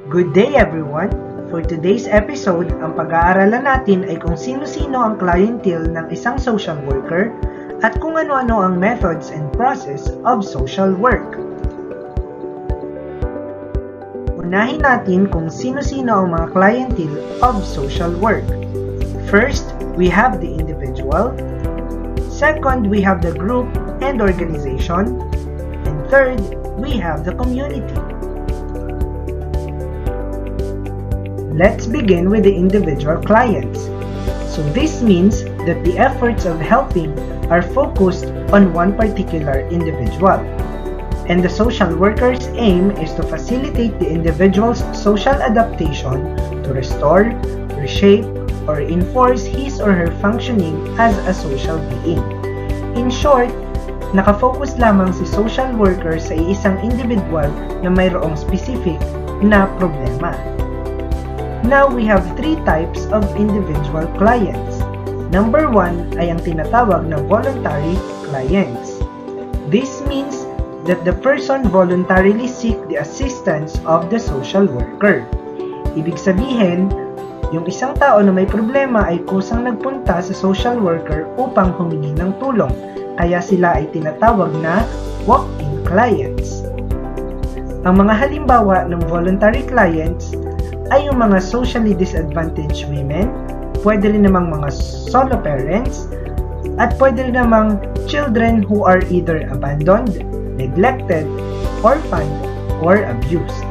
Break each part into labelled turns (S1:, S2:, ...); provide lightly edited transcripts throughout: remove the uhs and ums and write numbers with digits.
S1: Good day everyone! For today's episode, ang pag-aaralan natin ay kung sino-sino ang clientele ng isang social worker at kung ano-ano ang methods and process of social work. Unahin natin kung sino-sino ang mga clientele of social work. First, we have the individual. Second, we have the group and organization. And third, we have the community. Let's begin with the individual clients. So this means that the efforts of helping are focused on one particular individual. And the social worker's aim is to facilitate the individual's social adaptation to restore, reshape, or enforce his or her functioning as a social being. In short, nakafocus lamang si social worker sa isang individual na mayroong specific na problema. Now, we have three types of individual clients. Number one ay ang tinatawag na voluntary clients. This means that the person voluntarily seek the assistance of the social worker. Ibig sabihin, yung isang tao na may problema ay kusang nagpunta sa social worker upang humingi ng tulong, kaya sila ay tinatawag na walk-in clients. Ang mga halimbawa ng voluntary clients ay yung mga socially disadvantaged women, pwede rin namang mga solo parents, at pwede rin namang children who are either abandoned, neglected, orphaned, or abused.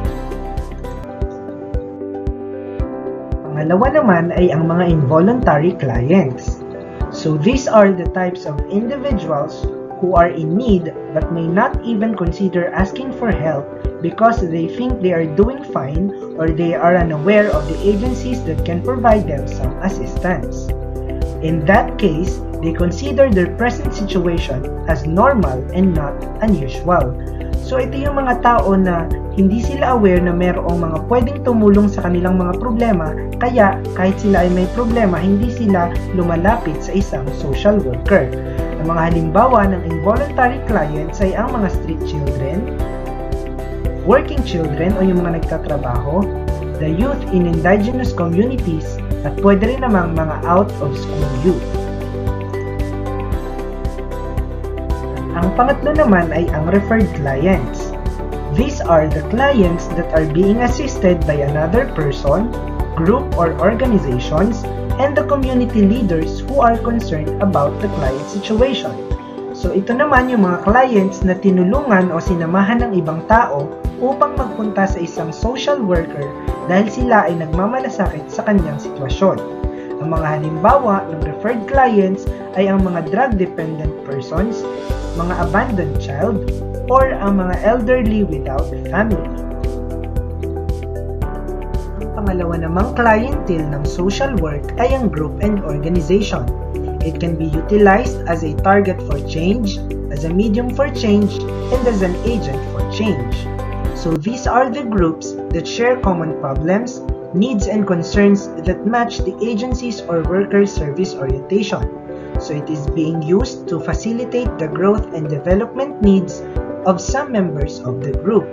S1: Pangalawa naman ay ang mga involuntary clients. So these are the types of individuals who are in need but may not even consider asking for help because they think they are doing fine or they are unaware of the agencies that can provide them some assistance. In that case, they consider their present situation as normal and not unusual. So ito yung mga tao na hindi sila aware na mayroong mga pwedeng tumulong sa kanilang mga problema, kaya kahit sila ay may problema, hindi sila lumalapit sa isang social worker. Ang mga halimbawa ng involuntary clients ay ang mga street children, working children o yung mga nagtatrabaho, the youth in indigenous communities, at pwede rin namang mga out-of-school youth. Ang pangatlo naman ay ang referred clients. These are the clients that are being assisted by another person, group or organizations, and the community leaders who are concerned about the client situation. So ito naman yung mga clients na tinulungan o sinamahan ng ibang tao upang magpunta sa isang social worker dahil sila ay nagmamalasakit sa kanyang sitwasyon. Ang mga halimbawa ng referred clients ay ang mga drug-dependent persons, mga abandoned child, or ang mga elderly without family. Ang pangalawa namang clientele ng social work ay ang group and organization. It can be utilized as a target for change, as a medium for change, and as an agent for change. So these are the groups that share common problems, needs, and concerns that match the agency's or worker's service orientation. So it is being used to facilitate the growth and development needs of some members of the group.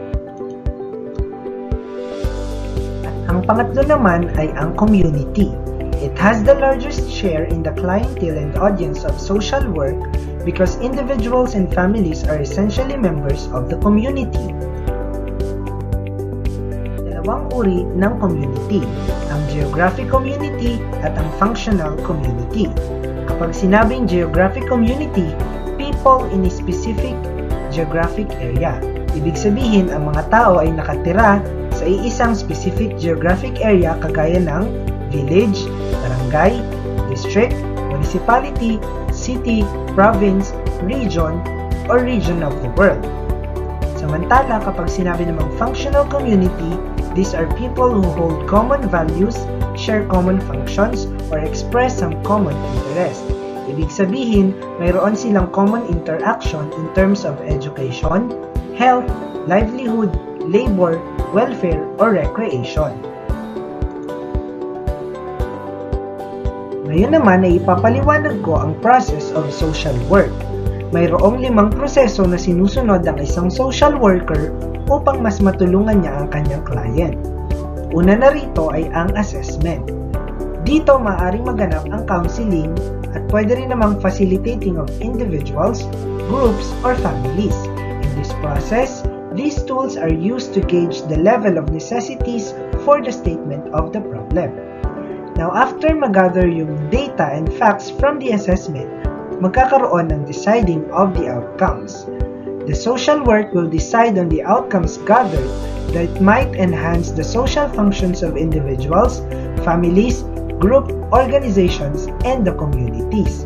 S1: At ang pangatlo naman ay ang community. It has the largest share in the clientele and audience of social work because individuals and families are essentially members of the community. Dalawang uri ng community, ang geographic community at ang functional community. Kapag sinabing geographic community, people in a specific geographic area. Ibig sabihin, ang mga tao ay nakatira sa iisang specific geographic area kagaya ng village, barangay, district, municipality, city, province, region, or region of the world. Samantala, kapag sinabi namang functional community, these are people who hold common values, share common functions, or express some common interest. Ibig sabihin, mayroon silang common interaction in terms of education, health, livelihood, labor, welfare, or recreation. Ngayon naman ay ipapaliwanag ko ang process of social work. Mayroong 5 proseso na sinusunod ng isang social worker upang mas matulungan niya ang kanyang client. Una na rito ay ang assessment. Dito maaaring maganap ang counseling at pwede rin namang facilitating of individuals, groups, or families. In this process, these tools are used to gauge the level of necessities for the statement of the problem. Now, after mag-gather yung data and facts from the assessment, magkakaroon ng deciding of the outcomes. The social work will decide on the outcomes gathered that might enhance the social functions of individuals, families, group, organizations, and the communities.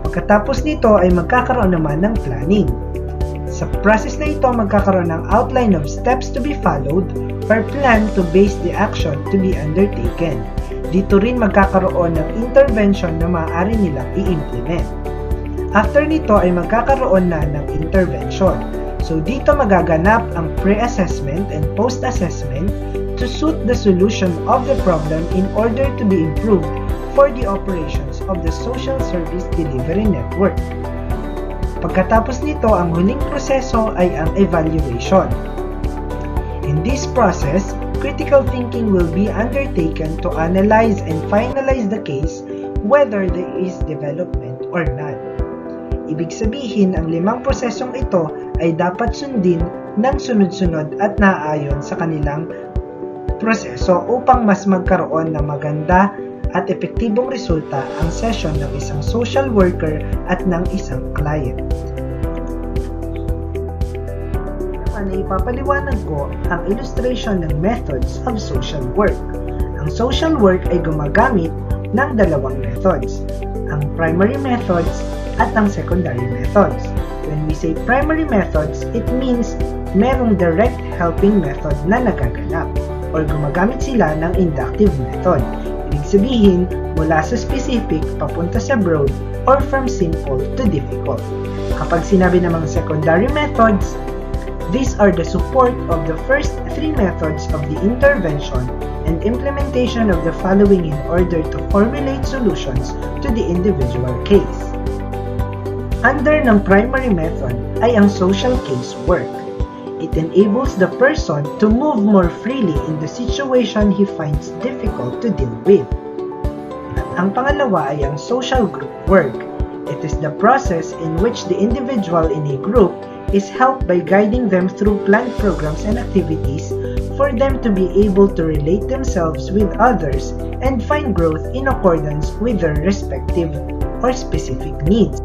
S1: Pagkatapos nito ay magkakaroon naman ng planning. Sa process na ito, magkakaroon ng outline of steps to be followed or plan to base the action to be undertaken. Dito rin magkakaroon ng intervention na maaari nilang i-implement. After nito ay magkakaroon na ng intervention. So dito magaganap ang pre-assessment and post-assessment to suit the solution of the problem in order to be improved for the operations of the social service delivery network. Pagkatapos nito, ang huling proseso ay ang evaluation. In this process, critical thinking will be undertaken to analyze and finalize the case whether there is development or not. Ibig sabihin, ang 5 prosesong ito ay dapat sundin ng sunod-sunod at naaayon sa kanilang proseso upang mas magkaroon ng maganda at epektibong resulta ang session ng isang social worker at ng isang client. Naman ipapaliwanag ko ang illustration ng methods of social work. Ang social work ay gumagamit ng 2 methods, ang primary methods at ang secondary methods. When we say primary methods, it means merong direct helping method na nagaganap or gumagamit sila ng inductive method. Ibig sabihin, mula sa specific papunta sa broad or from simple to difficult. Kapag sinabi namang secondary methods, these are the support of the first 3 methods of the intervention and implementation of the following in order to formulate solutions to the individual case. Under ng primary method ay ang social case work. It enables the person to move more freely in the situation he finds difficult to deal with. At ang pangalawa ay ang social group work. It is the process in which the individual in a group is helped by guiding them through planned programs and activities for them to be able to relate themselves with others and find growth in accordance with their respective or specific needs.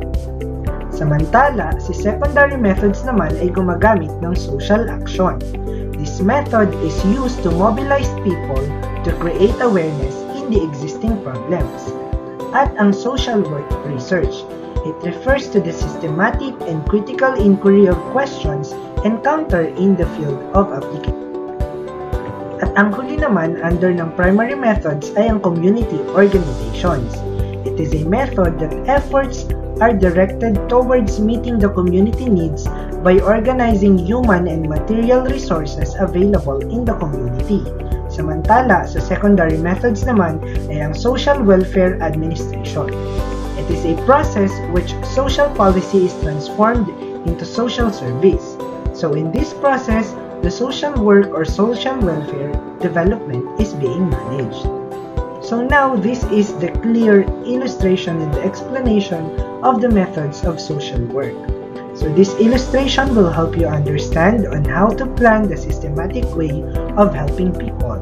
S1: Samantala, si secondary methods naman ay gumagamit ng social action. This method is used to mobilize people to create awareness in the existing problems. At ang social work research, it refers to the systematic and critical inquiry of questions encountered in the field of application. At ang huli naman under ng primary methods ay ang community organizations. It is a method that efforts are directed towards meeting the community needs by organizing human and material resources available in the community. Samantala, sa secondary methods naman ay ang social welfare administration. It is a process which social policy is transformed into social service. So in this process, the social work or social welfare development is being managed. So now this is the clear illustration and the explanation of the methods of social work. So this illustration will help you understand on how to plan the systematic way of helping people.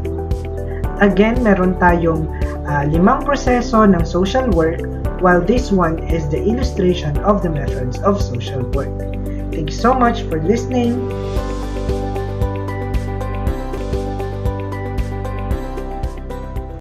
S1: Again, meron tayong 5 proseso ng social work, while this one is the illustration of the methods of social work. Thank you so much for listening.